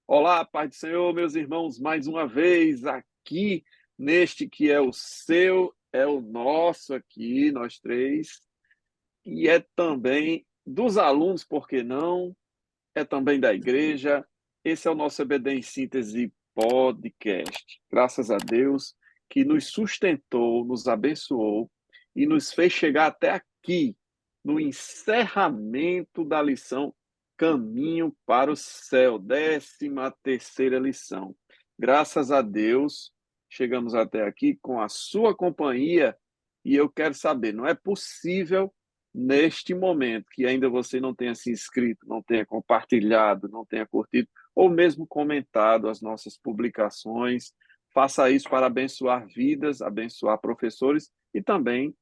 Olá, Pai do Senhor, meus irmãos, mais uma vez aqui neste que é o seu, é o nosso aqui, nós três, e é também dos alunos, por que não? É também da igreja. Esse é o nosso EBD em Síntese Podcast. Graças a Deus que nos sustentou, nos abençoou e nos fez chegar até aqui, no encerramento da lição Caminho para o Céu, 13ª lição. Graças a Deus, chegamos até aqui com a sua companhia e eu quero saber, não é possível neste momento que ainda você não tenha se inscrito, não tenha compartilhado, não tenha curtido, ou mesmo comentado as nossas publicações, faça isso para abençoar vidas, abençoar professores e também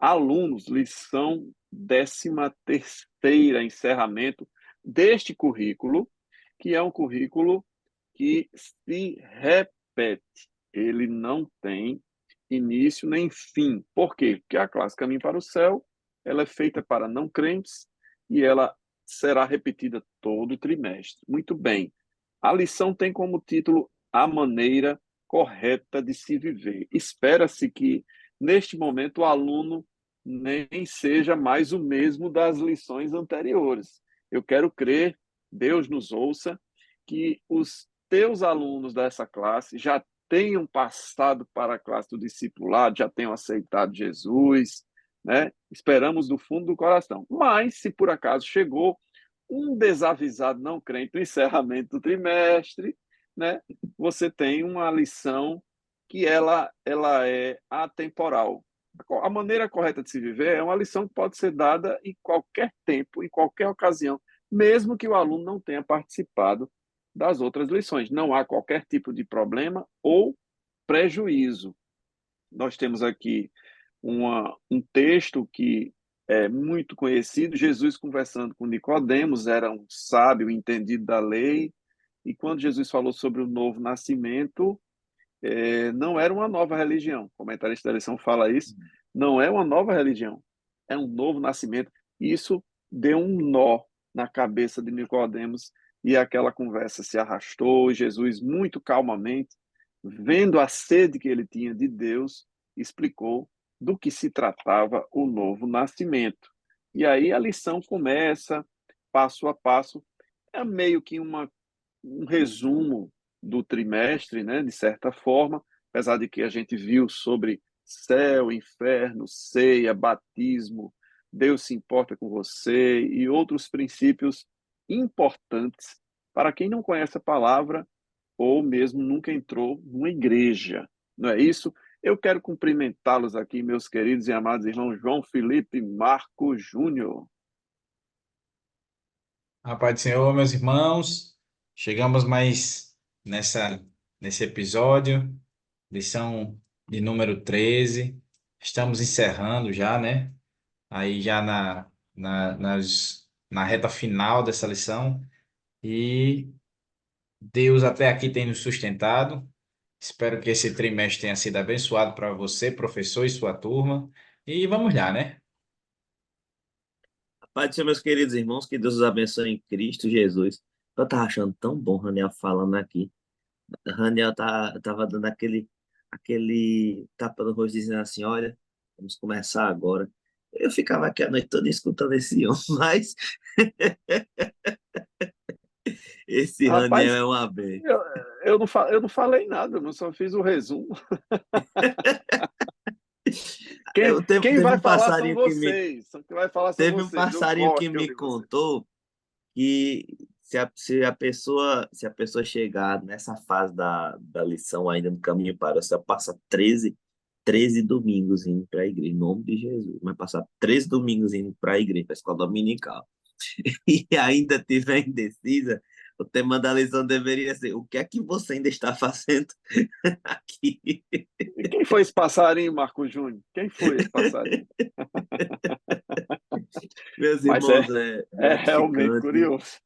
alunos. Lição 13ª, encerramento deste currículo, que é um currículo que se repete. Ele não tem início nem fim. Por quê? Porque a classe Caminho para o Céu, ela é feita para não crentes e ela será repetida todo trimestre. Muito bem. A lição tem como título A Maneira Correta de se Viver. Espera-se que, neste momento, o aluno nem seja mais o mesmo das lições anteriores. Eu quero crer, Deus nos ouça, que os teus alunos dessa classe já tenham passado para a classe do discipulado, já tenham aceitado Jesus, né? Esperamos do fundo do coração. Mas, se por acaso chegou um desavisado não crente no encerramento do trimestre, né? Você tem uma lição que ela é atemporal. A maneira correta de se viver é uma lição que pode ser dada em qualquer tempo, em qualquer ocasião, mesmo que o aluno não tenha participado das outras lições. Não há qualquer tipo de problema ou prejuízo. Nós temos aqui um texto que é muito conhecido, Jesus conversando com Nicodemos, era um sábio entendido da lei, e quando Jesus falou sobre o novo nascimento, não era uma nova religião. O comentarista da lição fala isso. Não é uma nova religião, é um novo nascimento. Isso deu um nó na cabeça de Nicodemos e aquela conversa se arrastou. Jesus, muito calmamente, vendo a sede que ele tinha de Deus, explicou do que se tratava o novo nascimento. E aí a lição começa, passo a passo, é meio que um resumo do trimestre, né, de certa forma, apesar de que a gente viu sobre céu, inferno, ceia, batismo, Deus se importa com você e outros princípios importantes para quem não conhece a palavra ou mesmo nunca entrou numa igreja. Não é isso? Eu quero cumprimentá-los aqui, meus queridos e amados irmãos João Felipe Marco Júnior. A paz do Senhor, meus irmãos, chegamos mais nesse episódio, lição de número 13. Estamos encerrando já, né? Aí já na reta final dessa lição. E Deus até aqui tem nos sustentado. Espero que esse trimestre tenha sido abençoado para você, professor e sua turma. E vamos lá, né? Pai do Senhor, meus queridos irmãos, que Deus os abençoe em Cristo Jesus. Eu tava achando tão bom o Raniel falando aqui. O Raniel tava dando aquele tapa no rosto, dizendo assim: Olha, vamos começar agora. Eu ficava aqui a noite toda escutando esse homem, mas esse Raniel Rapaz, é uma benção. eu, eu não falei nada, eu só fiz o resumo. Quem Teve vai um falar são passarinho que me, vocês. Quem vai falar são teve um vocês. Eu passarinho que gosto de me ouvir vocês. contou que se a pessoa chegar nessa fase da lição ainda no caminho para o céu, passa 13 domingos indo para a igreja, em nome de Jesus. Vai passar 13 domingos indo para a igreja, para a escola dominical. E ainda tiver indecisa, o tema da lição deveria ser: o que é que você ainda está fazendo aqui? E quem foi esse passarinho, Marco Júnior? Quem foi esse passarinho? Meus Mas irmãos, é é realmente gratificante. curioso.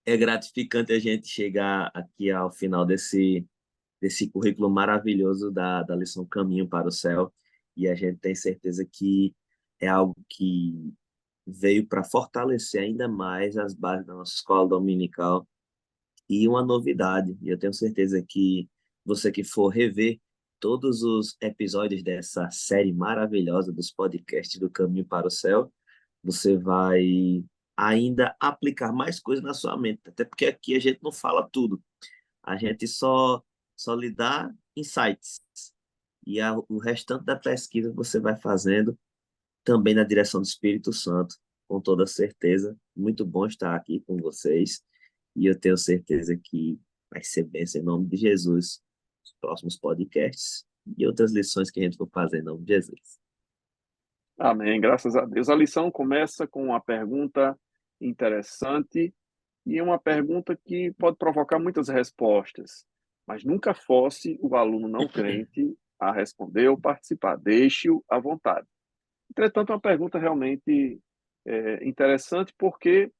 É gratificante a gente chegar aqui ao final desse currículo maravilhoso da lição Caminho para o Céu, e a gente tem certeza que é algo que veio para fortalecer ainda mais as bases da nossa escola dominical E uma novidade, e eu tenho certeza que você que for rever todos os episódios dessa série maravilhosa dos podcasts do Caminho para o Céu, você vai ainda aplicar mais coisas na sua mente. Até porque aqui a gente não fala tudo, a gente só lhe dá insights. E o restante da pesquisa você vai fazendo também na direção do Espírito Santo, com toda certeza. Muito bom estar aqui com vocês. E eu tenho certeza que vai ser bênção em nome de Jesus, os próximos podcasts e outras lições que a gente for fazer em nome de Jesus. Amém, graças a Deus. A lição começa com uma pergunta interessante e uma pergunta que pode provocar muitas respostas, mas nunca force o aluno não crente a responder ou participar, deixe-o à vontade. Entretanto, é uma pergunta realmente interessante, porque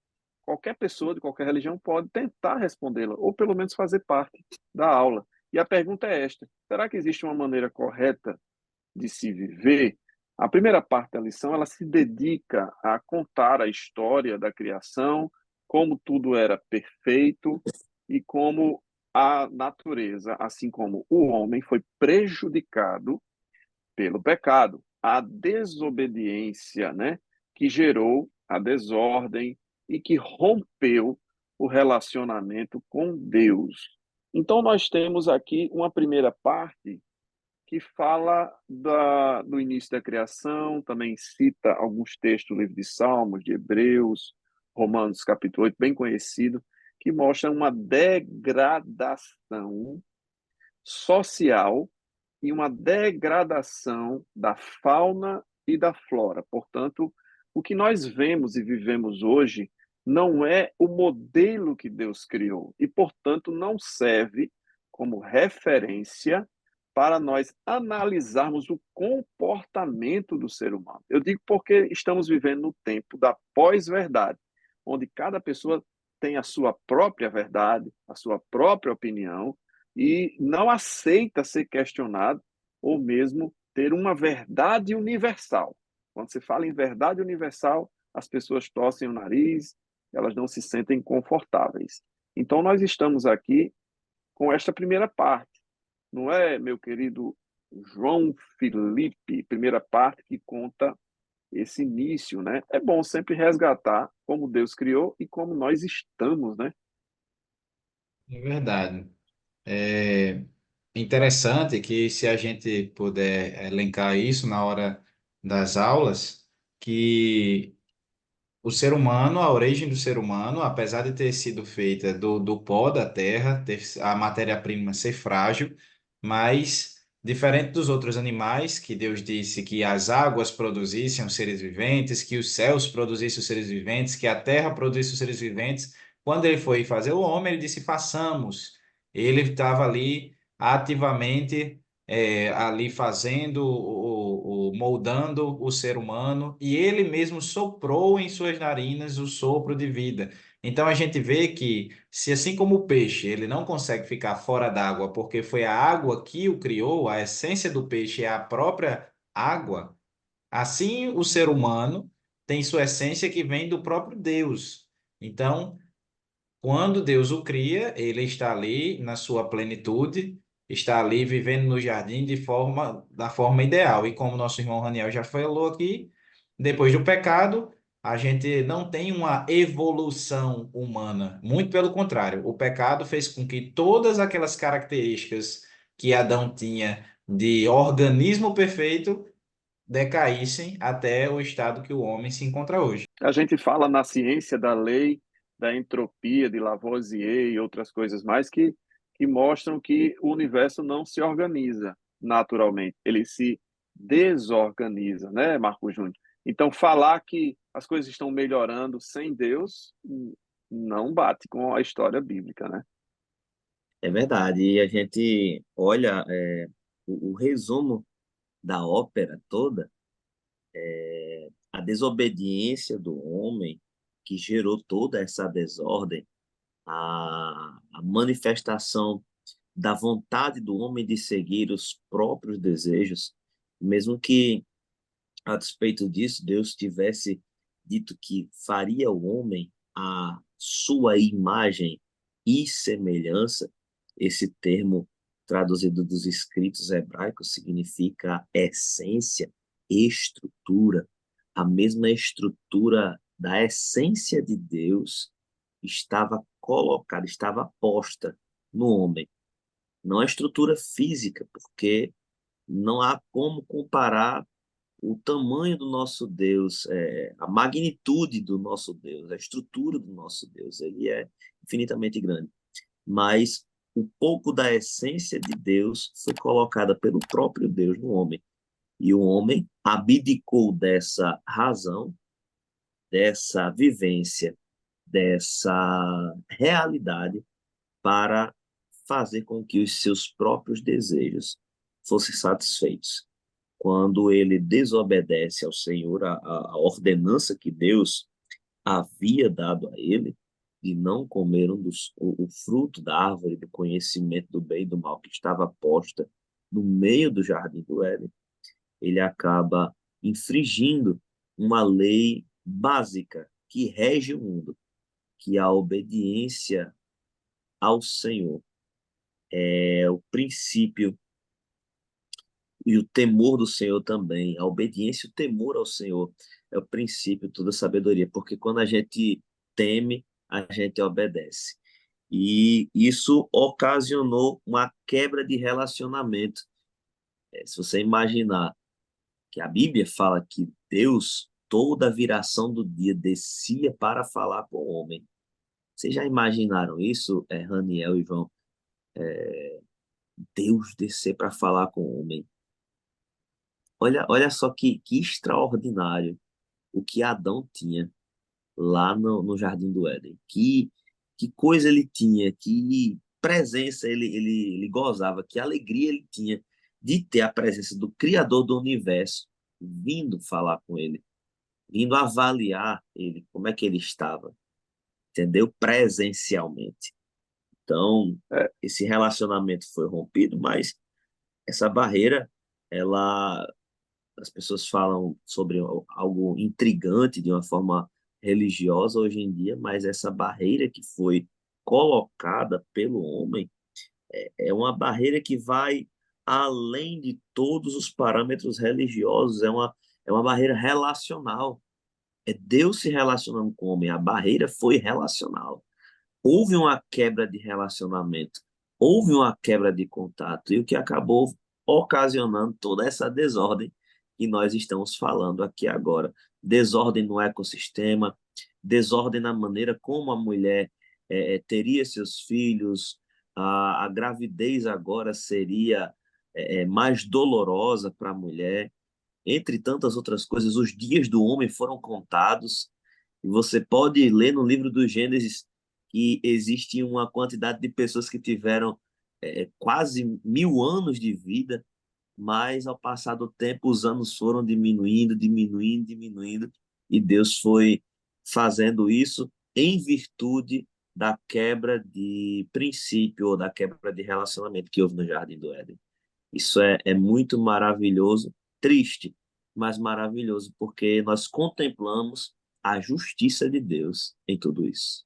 qualquer pessoa de qualquer religião pode tentar respondê-la, ou pelo menos fazer parte da aula. E a pergunta é esta: será que existe uma maneira correta de se viver? A primeira parte da lição, ela se dedica a contar a história da criação, como tudo era perfeito e como a natureza, assim como o homem, foi prejudicado pelo pecado, a desobediência, né, que gerou a desordem e que rompeu o relacionamento com Deus. Então, nós temos aqui uma primeira parte que fala do início da criação, também cita alguns textos do livro de Salmos, de Hebreus, Romanos capítulo 8, bem conhecido, que mostra uma degradação social e uma degradação da fauna e da flora. Portanto, o que nós vemos e vivemos hoje não é o modelo que Deus criou e, portanto, não serve como referência para nós analisarmos o comportamento do ser humano. Eu digo porque estamos vivendo no tempo da pós-verdade, onde cada pessoa tem a sua própria verdade, a sua própria opinião, e não aceita ser questionado ou mesmo ter uma verdade universal. Quando se fala em verdade universal, as pessoas torcem o nariz, elas não se sentem confortáveis. Então, nós estamos aqui com esta primeira parte, não é, meu querido João Felipe? Primeira parte que conta esse início, né? É bom sempre resgatar como Deus criou e como nós estamos, né? É verdade. É interessante que se a gente puder elencar isso na hora das aulas, que o ser humano, a origem do ser humano, apesar de ter sido feita do pó da terra, ter a matéria-prima ser frágil, mas diferente dos outros animais, que Deus disse que as águas produzissem os seres viventes, que os céus produzissem os seres viventes, que a terra produzisse os seres viventes, quando ele foi fazer o homem, ele disse: façamos. Ele estava ali ativamente ali fazendo, moldando o ser humano, e ele mesmo soprou em suas narinas o sopro de vida. Então a gente vê que, se assim como o peixe, ele não consegue ficar fora d'água porque foi a água que o criou, a essência do peixe é a própria água, assim o ser humano tem sua essência que vem do próprio Deus. Então, quando Deus o cria, ele está ali na sua plenitude, está ali vivendo no jardim da forma ideal. E como nosso irmão Raniel já falou aqui, depois do pecado, a gente não tem uma evolução humana. Muito pelo contrário, o pecado fez com que todas aquelas características que Adão tinha de organismo perfeito decaíssem até o estado que o homem se encontra hoje. A gente fala na ciência da lei da entropia de Lavoisier e outras coisas mais que mostram que o universo não se organiza naturalmente, ele se desorganiza, né, Marco Júnior? Então, falar que as coisas estão melhorando sem Deus não bate com a história bíblica, né? É verdade. E a gente olha o resumo da ópera toda, a desobediência do homem que gerou toda essa desordem, a manifestação da vontade do homem de seguir os próprios desejos, mesmo que, a despeito disso, Deus tivesse dito que faria o homem à sua imagem e semelhança, esse termo traduzido dos escritos hebraicos significa essência, estrutura. A mesma estrutura da essência de Deus estava colocada, estava posta no homem. Não a estrutura física, porque não há como comparar o tamanho do nosso Deus, a magnitude do nosso Deus, a estrutura do nosso Deus. Ele é infinitamente grande. Mas um pouco da essência de Deus foi colocada pelo próprio Deus no homem. E o homem abdicou dessa razão, dessa vivência, dessa realidade para fazer com que os seus próprios desejos fossem satisfeitos. Quando ele desobedece ao Senhor, a ordenança que Deus havia dado a ele, de não comer o fruto da árvore do conhecimento do bem e do mal que estava posta no meio do jardim do Éden, ele acaba infringindo uma lei básica que rege o mundo, que é a obediência ao Senhor. É o princípio e o temor do Senhor também, a obediência e o temor ao Senhor é o princípio de toda sabedoria, porque quando a gente teme, a gente obedece. E isso ocasionou uma quebra de relacionamento. Se você imaginar que a Bíblia fala que Deus, toda a viração do dia, descia para falar com o homem. Vocês já imaginaram isso, Raniel e João? Deus descer para falar com o homem. Olha só que extraordinário o que Adão tinha lá no Jardim do Éden. Que coisa ele tinha, que presença ele gozava, que alegria ele tinha de ter a presença do Criador do universo vindo falar com ele, vindo avaliar ele, como é que ele estava, entendeu? Presencialmente. Então, É, esse relacionamento foi rompido, mas essa barreira, ela as pessoas falam sobre algo intrigante de uma forma religiosa hoje em dia, mas essa barreira que foi colocada pelo homem é uma barreira que vai além de todos os parâmetros religiosos, é uma barreira relacional. É Deus se relacionando com o homem, a barreira foi relacional. Houve uma quebra de relacionamento, houve uma quebra de contato, e o que acabou ocasionando toda essa desordem que nós estamos falando aqui agora. Desordem no ecossistema, desordem na maneira como a mulher teria seus filhos, a gravidez agora seria mais dolorosa para a mulher, entre tantas outras coisas. Os dias do homem foram contados, e você pode ler no livro do Gênesis que existe uma quantidade de pessoas que tiveram quase 1000 anos de vida, mas ao passar do tempo os anos foram diminuindo, diminuindo, diminuindo, e Deus foi fazendo isso em virtude da quebra de princípio ou da quebra de relacionamento que houve no Jardim do Éden. Isso é muito maravilhoso, triste, mas maravilhoso, porque nós contemplamos a justiça de Deus em tudo isso.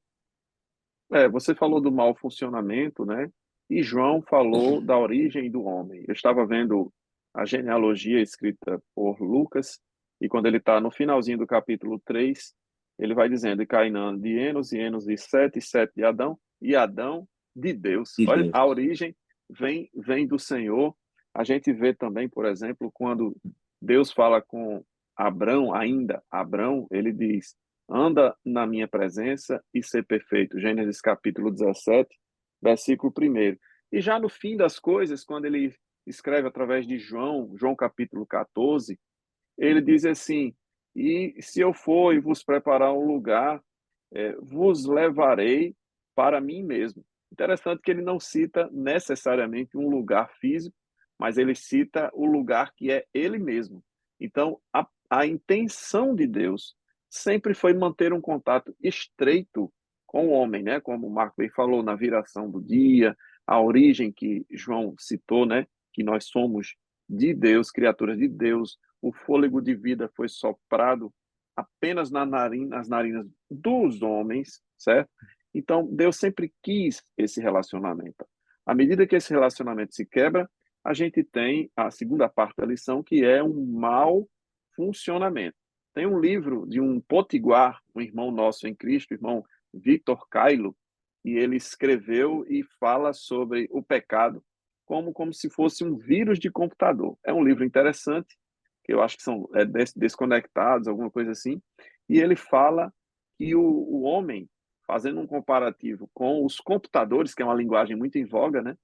você falou do mau funcionamento, né? E João falou da origem do homem. Eu estava vendo a genealogia escrita por Lucas, e quando ele está no finalzinho do capítulo 3, ele vai dizendo, e Cainã de Enos, e Enos de Sete, e Sete de Adão, e Adão de Deus. De Olha, a Deus. origem vem do Senhor. A gente vê também, por exemplo, quando Deus fala com Abrão, ainda Abrão, ele diz, anda na minha presença e ser perfeito. Gênesis capítulo 17, versículo 1. E já no fim das coisas, quando ele escreve através de João capítulo 14, ele diz assim: E se eu for e vos preparar um lugar, vos levarei para mim mesmo. Interessante que ele não cita necessariamente um lugar físico, mas ele cita o lugar que é ele mesmo. Então, a intenção de Deus sempre foi manter um contato estreito com o homem, né? Como o Marco bem falou, na viração do dia, a origem que João citou, né? Que nós somos de Deus, criaturas de Deus, o fôlego de vida foi soprado apenas nas narinas dos homens, certo? Então, Deus sempre quis esse relacionamento. À medida que esse relacionamento se quebra, a gente tem a segunda parte da lição, que é um mau funcionamento. Tem um livro de um potiguar, um irmão nosso em Cristo, o irmão Victor Cailo, e ele escreveu e fala sobre o pecado como se fosse um vírus de computador. É um livro interessante, que eu acho que são desconectados, alguma coisa assim, e ele fala que o homem, fazendo um comparativo com os computadores, que é uma linguagem muito em voga, né?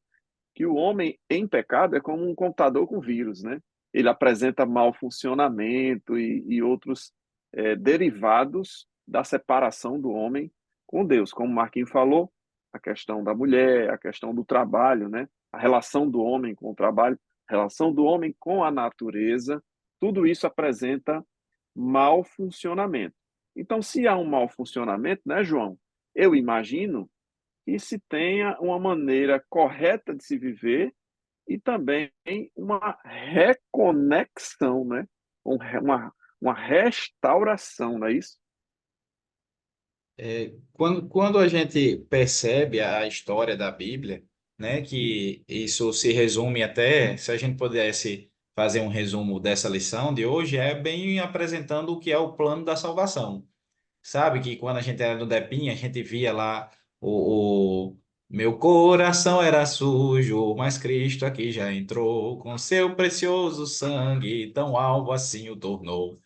Que o homem em pecado é como um computador com vírus, né? Ele apresenta mau funcionamento e outros derivados da separação do homem com Deus. Como o Marquinhos falou, a questão da mulher, a questão do trabalho, né? A relação do homem com o trabalho, a relação do homem com a natureza, tudo isso apresenta mau funcionamento. Então, se há um mau funcionamento, né, João? Eu imagino que se tenha uma maneira correta de se viver e também uma reconexão, né? Uma restauração, não é isso? Quando a gente percebe a história da Bíblia, né, que isso se resume até, se a gente pudesse fazer um resumo dessa lição de hoje, é bem apresentando o que é o plano da salvação. Sabe que quando a gente era no Depinha, a gente via lá o meu coração era sujo, mas Cristo aqui já entrou, com seu precioso sangue, tão alvo assim o tornou.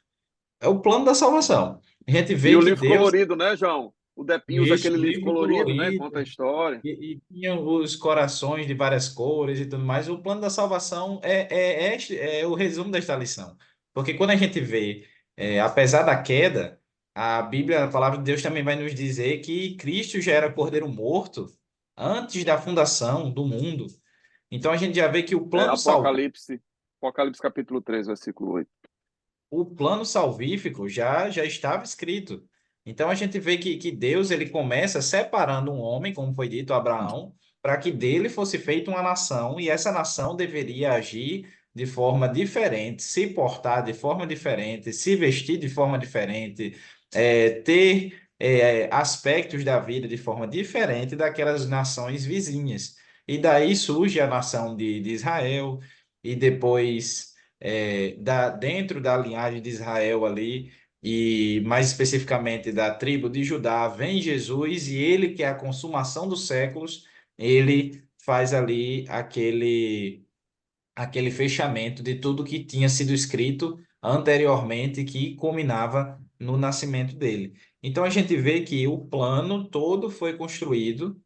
É o plano da salvação. A gente E vê o que livro Deus, colorido, né, João? O Depinho usa isso, aquele um livro livro colorido, né? colorido, Conta a história. e tinha os corações de várias cores e tudo mais. O plano da salvação é o resumo desta lição. Porque quando a gente vê, apesar da queda, a Bíblia, a palavra de Deus também vai nos dizer que Cristo já era cordeiro morto antes da fundação do mundo. Então a gente já vê que Apocalipse capítulo 3, versículo 8. o plano salvífico já estava escrito. Então a gente vê que Deus ele começa separando um homem, como foi dito a Abraão, para que dele fosse feita uma nação, e essa nação deveria agir de forma diferente, se portar de forma diferente, se vestir de forma diferente, ter aspectos da vida de forma diferente daquelas nações vizinhas. E daí surge a nação de Israel, e depois dentro da linhagem de Israel ali, e mais especificamente da tribo de Judá, vem Jesus e ele, que é a consumação dos séculos, ele faz ali aquele fechamento de tudo que tinha sido escrito anteriormente, que culminava no nascimento dele. Então a gente vê que o plano todo foi construído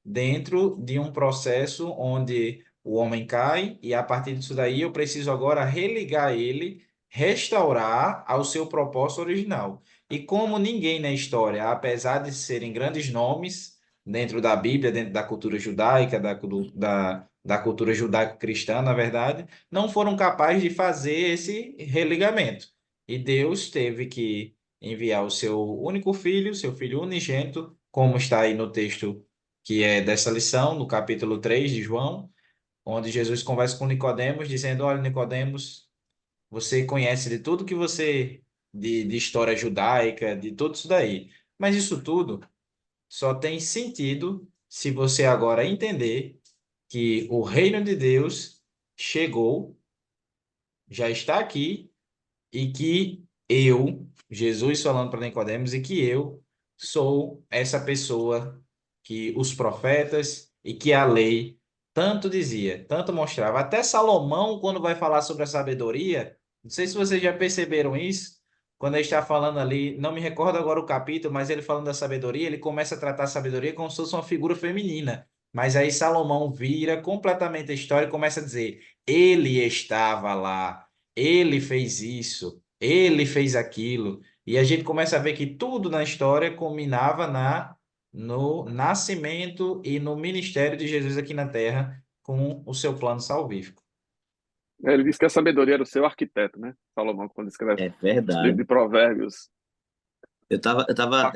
dentro de um processo onde o homem cai e a partir disso daí eu preciso agora religar ele, restaurar ao seu propósito original. E como ninguém na história, apesar de serem grandes nomes dentro da Bíblia, dentro da cultura judaica, da cultura judaico-cristã, na verdade, não foram capazes de fazer esse religamento. E Deus teve que enviar o seu único filho, seu filho unigênito, como está aí no texto que é dessa lição, no capítulo 3 de João, onde Jesus conversa com Nicodemos, dizendo: Olha, Nicodemos, você conhece de tudo que você, de história judaica, de tudo isso daí. Mas isso tudo só tem sentido se você agora entender que o reino de Deus chegou, já está aqui, e que eu, Jesus falando para Nicodemos, e que eu sou essa pessoa que os profetas e que a lei tanto dizia, tanto mostrava. Até Salomão, quando vai falar sobre a sabedoria, não sei se vocês já perceberam isso, quando ele está falando ali, não me recordo agora o capítulo, mas ele falando da sabedoria, ele começa a tratar a sabedoria como se fosse uma figura feminina. Mas aí Salomão vira completamente a história e começa a dizer: ele estava lá, ele fez isso, ele fez aquilo. E a gente começa a ver que tudo na história culminava no nascimento e no ministério de Jesus aqui na Terra com o seu plano salvífico. Ele disse que a sabedoria era o seu arquiteto, né? Salomão, quando escreve É esse livro verdade. de Provérbios. Eu tava Ah,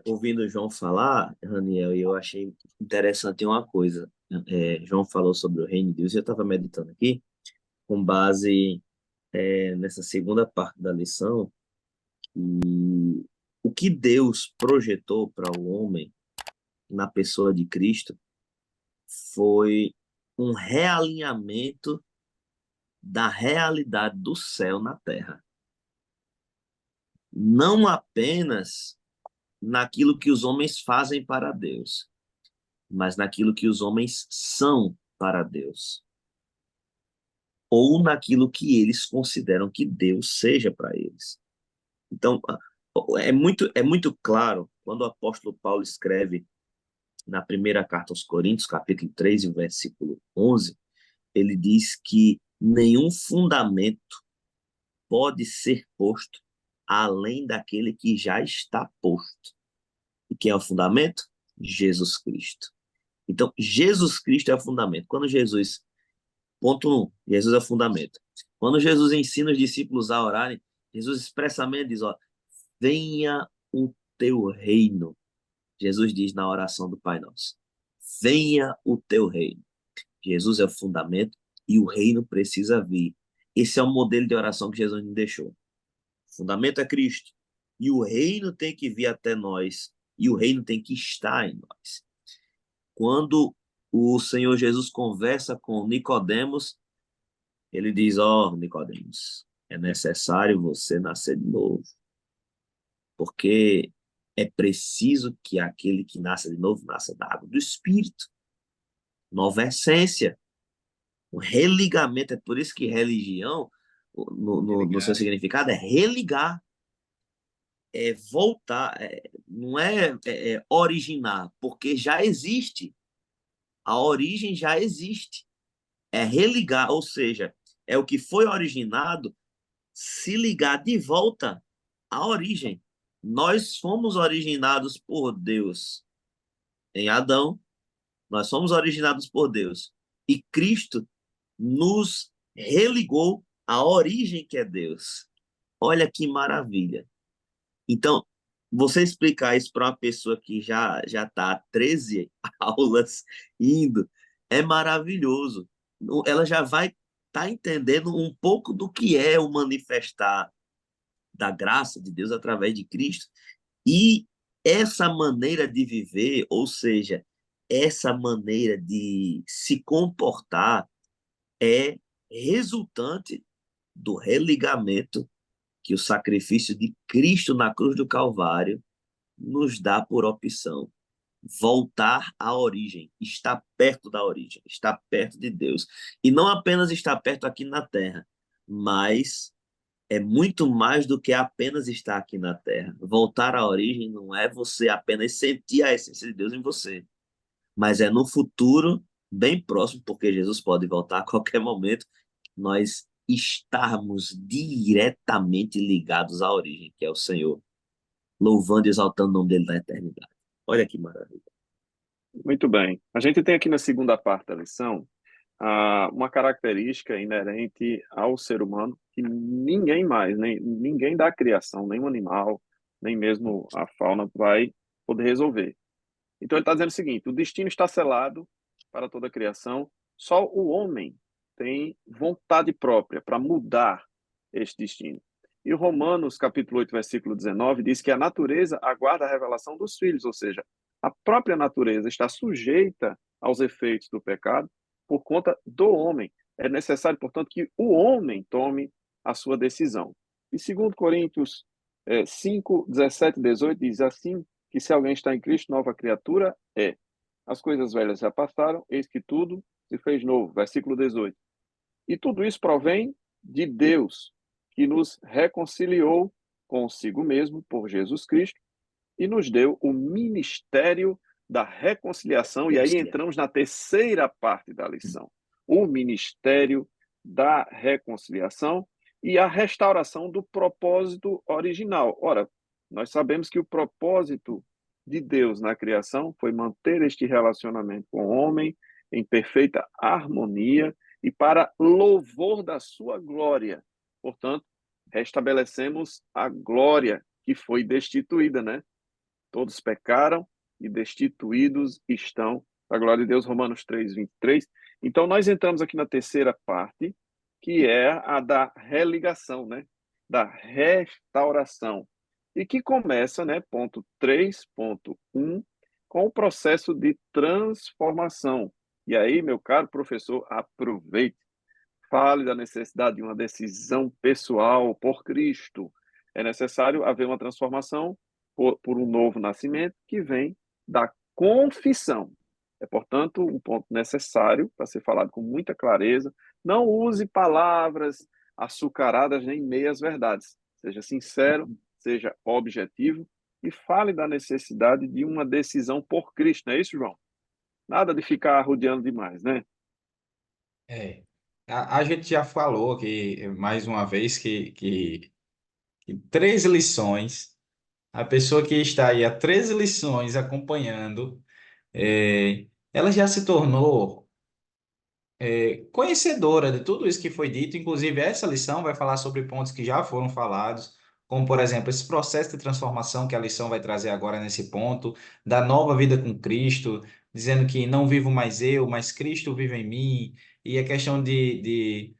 ouvindo o João falar, Raniel, e eu achei interessante uma coisa. João falou sobre o reino de Deus, e eu estava meditando aqui, com base nessa segunda parte da lição, o que Deus projetou para o homem na pessoa de Cristo foi um realinhamento da realidade do céu na terra. Não apenas naquilo que os homens fazem para Deus, mas naquilo que os homens são para Deus, ou naquilo que eles consideram que Deus seja para eles. Então, é muito claro quando o apóstolo Paulo escreve na primeira carta aos Coríntios, capítulo 3, versículo 11, ele diz que nenhum fundamento pode ser posto além daquele que já está posto. E quem é o fundamento? Jesus Cristo. Então, Jesus Cristo é o fundamento. Ponto 1, Jesus é o fundamento. Quando Jesus ensina os discípulos a orarem, Jesus expressamente diz, ó, venha o teu reino. Jesus diz na oração do Pai Nosso, venha o teu reino. Jesus é o fundamento e o reino precisa vir. Esse é o modelo de oração que Jesus nos deixou. O fundamento é Cristo e o reino tem que vir até nós e o reino tem que estar em nós. Quando o Senhor Jesus conversa com Nicodemos, ele diz, ó, Nicodemos, é necessário você nascer de novo, porque é preciso que aquele que nasce de novo nasça da água do Espírito. Nova essência. O religamento, é por isso que religião, no seu significado, é religar, é voltar, não é originar, porque já existe. A origem já existe. É religar, ou seja, é o que foi originado se ligar de volta à origem. Nós fomos originados por Deus em Adão, nós fomos originados por Deus. E Cristo nos religou à origem que é Deus. Olha que maravilha. Então, você explicar isso para uma pessoa que já está há 13 aulas indo, é maravilhoso. Ela já vai estar entendendo um pouco do que é o manifestar da graça de Deus através de Cristo. E essa maneira de viver, ou seja, essa maneira de se comportar, é resultante do religamento que o sacrifício de Cristo na cruz do Calvário nos dá por opção. Voltar à origem, estar perto da origem, estar perto de Deus. E não apenas estar perto aqui na terra, mas é muito mais do que apenas estar aqui na terra. Voltar à origem não é você apenas sentir a essência de Deus em você, mas é no futuro bem próximo, porque Jesus pode voltar a qualquer momento, nós estarmos diretamente ligados à origem, que é o Senhor, louvando e exaltando o nome dele na eternidade. Olha que maravilha. Muito bem. A gente tem aqui na segunda parte da lição uma característica inerente ao ser humano que ninguém mais, nem ninguém da criação, nem o animal, nem mesmo a fauna vai poder resolver. Então ele está dizendo o seguinte: o destino está selado para toda a criação, só o homem tem vontade própria para mudar este destino. E o Romanos, capítulo 8, versículo 19, diz que a natureza aguarda a revelação dos filhos, ou seja, a própria natureza está sujeita aos efeitos do pecado por conta do homem. É necessário, portanto, que o homem tome a sua decisão. E segundo Coríntios 5, 17 e 18 diz assim, que se alguém está em Cristo, nova criatura é. As coisas velhas já passaram, eis que tudo se fez novo. Versículo 18. E tudo isso provém de Deus, que nos reconciliou consigo mesmo por Jesus Cristo e nos deu o ministério da reconciliação. E aí entramos na terceira parte da lição. O ministério da reconciliação e a restauração do propósito original. Ora, nós sabemos que o propósito de Deus na criação foi manter este relacionamento com o homem em perfeita harmonia e para louvor da sua glória. Portanto, restabelecemos a glória que foi destituída, né? Todos pecaram e destituídos estão da glória de Deus, Romanos 3, 23. Então, nós entramos aqui na terceira parte, que é a da religação, né? Da restauração. E que começa, né? Ponto 3.1, com o processo de transformação. E aí, meu caro professor, aproveite, fale da necessidade de uma decisão pessoal por Cristo. É necessário haver uma transformação por um novo nascimento que vem da confissão. É, portanto, um ponto necessário para ser falado com muita clareza. Não use palavras açucaradas nem meias verdades. Seja sincero, seja objetivo e fale da necessidade de uma decisão por Cristo. Não é isso, João? Nada de ficar rodeando demais, né? É. A gente já falou aqui mais uma vez que 13 lições, a pessoa que está aí há 13 lições acompanhando, ela já se tornou conhecedora de tudo isso que foi dito. Inclusive, essa lição vai falar sobre pontos que já foram falados, como, por exemplo, esse processo de transformação que a lição vai trazer agora nesse ponto, da nova vida com Cristo, dizendo que não vivo mais eu, mas Cristo vive em mim, e a questão de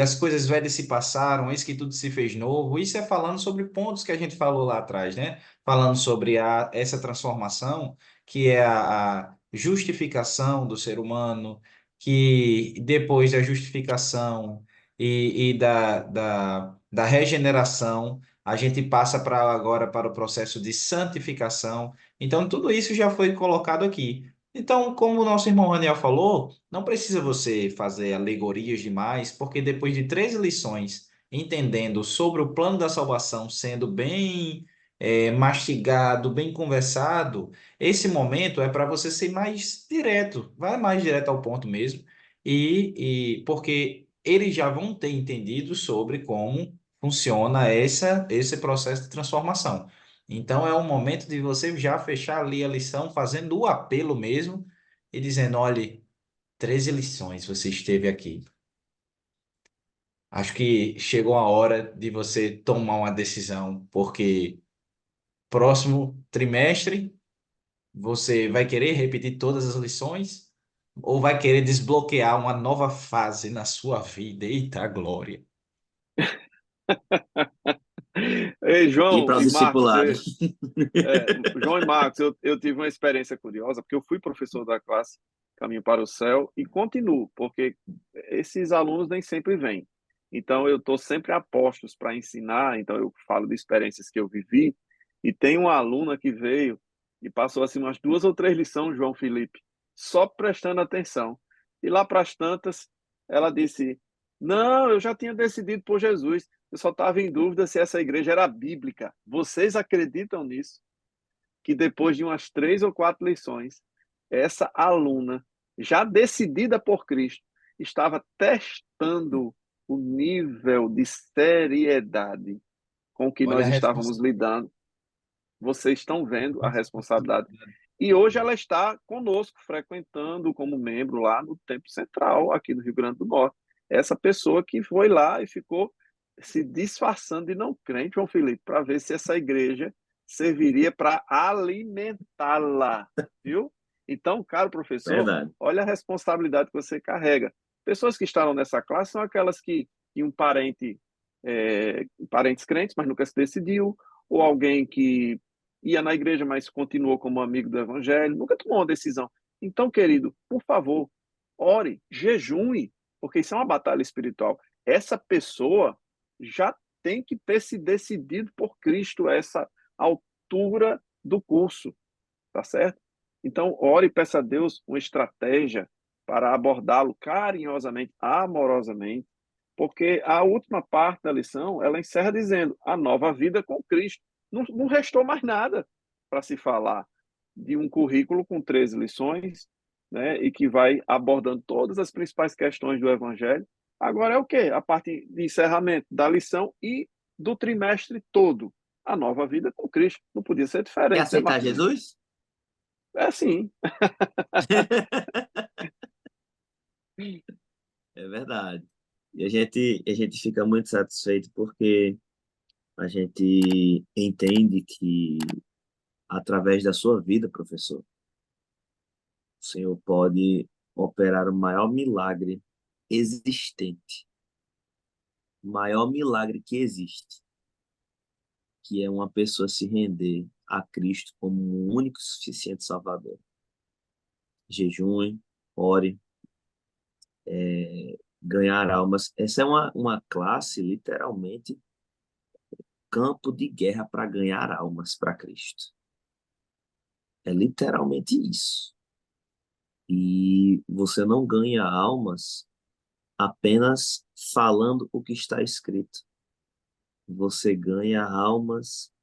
as coisas velhas se passaram, eis que tudo se fez novo. Isso é falando sobre pontos que a gente falou lá atrás, né? Falando sobre essa transformação, que é a justificação do ser humano, que depois da justificação e da regeneração, a gente passa agora para o processo de santificação. Então, tudo isso já foi colocado aqui. Então, como o nosso irmão Raniel falou, não precisa você fazer alegorias demais, porque depois de 13 lições, entendendo sobre o plano da salvação, sendo bem mastigado, bem conversado, esse momento é para você ser mais direto, vai mais direto ao ponto mesmo, e porque eles já vão ter entendido sobre como funciona esse processo de transformação. Então é um momento de você já fechar ali a lição, fazendo o apelo mesmo e dizendo: olhe, 13 lições você esteve aqui. Acho que chegou a hora de você tomar uma decisão, porque próximo trimestre você vai querer repetir todas as lições ou vai querer desbloquear uma nova fase na sua vida? Eita glória! Ei, Ir João para o e Marcos, discipulado. João e Marcos, eu tive uma experiência curiosa, porque eu fui professor da classe Caminho para o Céu e continuo, porque esses alunos nem sempre vêm. Então, eu estou sempre a postos para ensinar, então eu falo de experiências que eu vivi, e tem uma aluna que veio e passou assim umas 2 ou 3 lições, João Felipe, só prestando atenção. E lá para as tantas, ela disse: Não, eu já tinha decidido por Jesus. Eu só estava em dúvida se essa igreja era bíblica. Vocês acreditam nisso? Que depois de umas 3 ou 4 lições, essa aluna, já decidida por Cristo, estava testando o nível de seriedade com que Olha a nós estávamos responsabilidade. lidando. Vocês estão vendo a responsabilidade. E hoje ela está conosco, frequentando como membro lá no Templo Central, aqui no Rio Grande do Norte. Essa pessoa que foi lá e ficou se disfarçando de não crente, João Felipe, para ver se essa igreja serviria para alimentá-la, viu? Então, caro professor, Verdade. olha a responsabilidade que você carrega. Pessoas que estavam nessa classe são aquelas que tinham parentes crentes, mas nunca se decidiu, ou alguém que ia na igreja, mas continuou como amigo do evangelho, nunca tomou uma decisão. Então, querido, por favor, ore, jejue, porque isso é uma batalha espiritual. Essa pessoa já tem que ter se decidido por Cristo a essa altura do curso, tá certo? Então, ore e peça a Deus uma estratégia para abordá-lo carinhosamente, amorosamente, porque a última parte da lição, ela encerra dizendo a nova vida com Cristo. Não restou mais nada para se falar de um currículo com 13 lições, né, e que vai abordando todas as principais questões do Evangelho. Agora é o quê? A parte de encerramento da lição e do trimestre todo. A nova vida com Cristo. Não podia ser Quer diferente, né, aceitar Marquinhos? Jesus? É assim. É verdade. E a gente fica muito satisfeito porque a gente entende que, através da sua vida, professor, o Senhor pode operar o maior milagre existente, o maior milagre que existe. que é uma pessoa se render a Cristo como um único e suficiente Salvador. Jejum, ore, ganhar almas. Essa é uma classe, literalmente, campo de guerra para ganhar almas para Cristo. É literalmente isso. E você não ganha almas apenas falando o que está escrito. Você ganha almas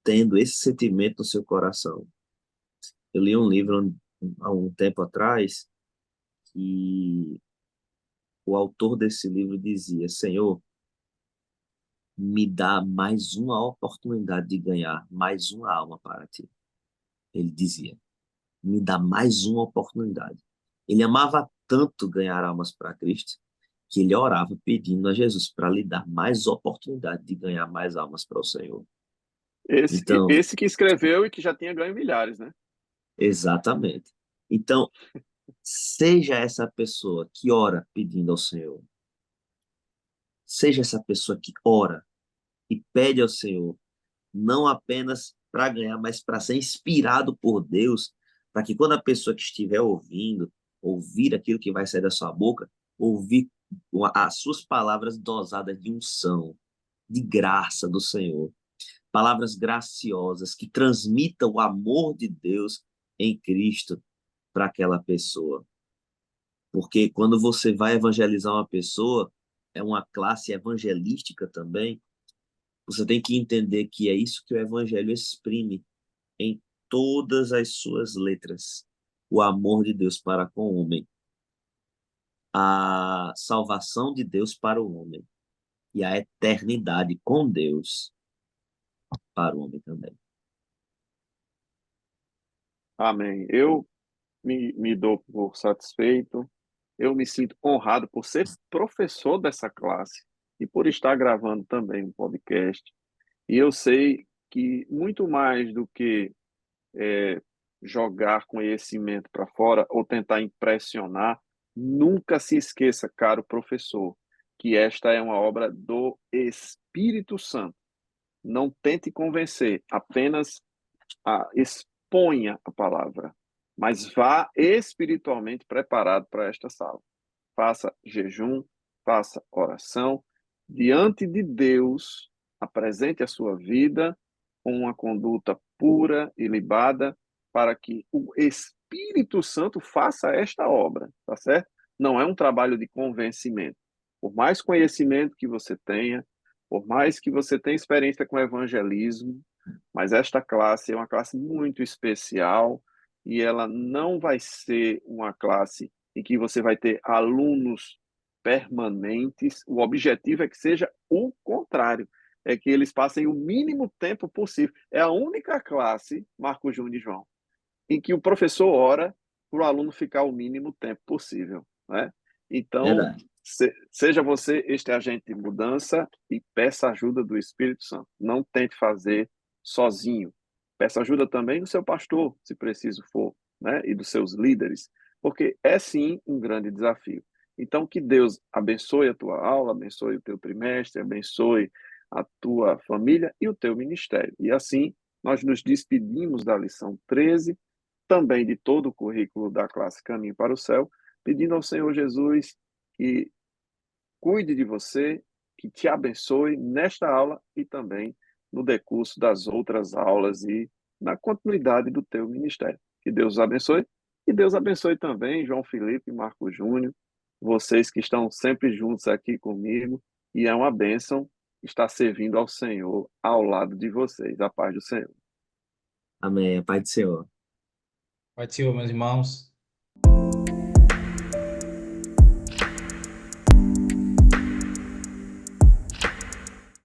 tendo esse sentimento no seu coração. Eu li um livro há um tempo atrás e o autor desse livro dizia: Senhor, me dá mais uma oportunidade de ganhar mais uma alma para ti. Ele dizia: me dá mais uma oportunidade. Ele amava tanto ganhar almas para Cristo que ele orava pedindo a Jesus para lhe dar mais oportunidade de ganhar mais almas para o Senhor. Esse, Então, esse que escreveu e que já tinha ganho milhares, né? exatamente. Então, seja essa pessoa que ora pedindo ao Senhor. Seja essa pessoa que ora e pede ao Senhor, não apenas para ganhar, mas para ser inspirado por Deus, para que quando a pessoa que estiver ouvindo, ouvir aquilo que vai sair da sua boca, ouvir as suas palavras dosadas de unção, de graça do Senhor, palavras graciosas que transmitam o amor de Deus em Cristo para aquela pessoa. Porque quando você vai evangelizar uma pessoa, é uma classe evangelística também, você tem que entender que é isso que o evangelho exprime em todas as suas letras. O amor de Deus para com o homem, a salvação de Deus para o homem e a eternidade com Deus para o homem também. Amém. Eu me dou por satisfeito, eu me sinto honrado por ser professor dessa classe e por estar gravando também um podcast. E eu sei que muito mais do que jogar conhecimento para fora ou tentar impressionar, nunca se esqueça, caro professor, que esta é uma obra do Espírito Santo. Não tente convencer, apenas exponha a palavra, mas vá espiritualmente preparado para esta sala. Faça jejum, faça oração, diante de Deus, apresente a sua vida com uma conduta pura e libada, para que o Espírito Santo faça esta obra, tá certo? Não é um trabalho de convencimento. Por mais conhecimento que você tenha, por mais que você tenha experiência com evangelismo, mas esta classe é uma classe muito especial e ela não vai ser uma classe em que você vai ter alunos permanentes. O objetivo é que seja o contrário, é que eles passem o mínimo tempo possível. É a única classe, Marco Júnior e João, em que o professor ora para o aluno ficar o mínimo tempo possível, né? Então, Verdade. seja você este agente de mudança e peça ajuda do Espírito Santo. Não tente fazer sozinho. Peça ajuda também do seu pastor, se preciso for, né? E dos seus líderes, porque é sim um grande desafio. Então, que Deus abençoe a tua aula, abençoe o teu trimestre, abençoe a tua família e o teu ministério. E assim, nós nos despedimos da lição 13, também de todo o currículo da classe Caminho para o Céu, pedindo ao Senhor Jesus que cuide de você, que te abençoe nesta aula e também no decurso das outras aulas e na continuidade do teu ministério. Que Deus os abençoe e Deus abençoe também João Felipe e Marco Júnior, vocês que estão sempre juntos aqui comigo, e é uma bênção estar servindo ao Senhor ao lado de vocês. A paz do Senhor. Amém. A paz do Senhor. Pai do Senhor, meus irmãos.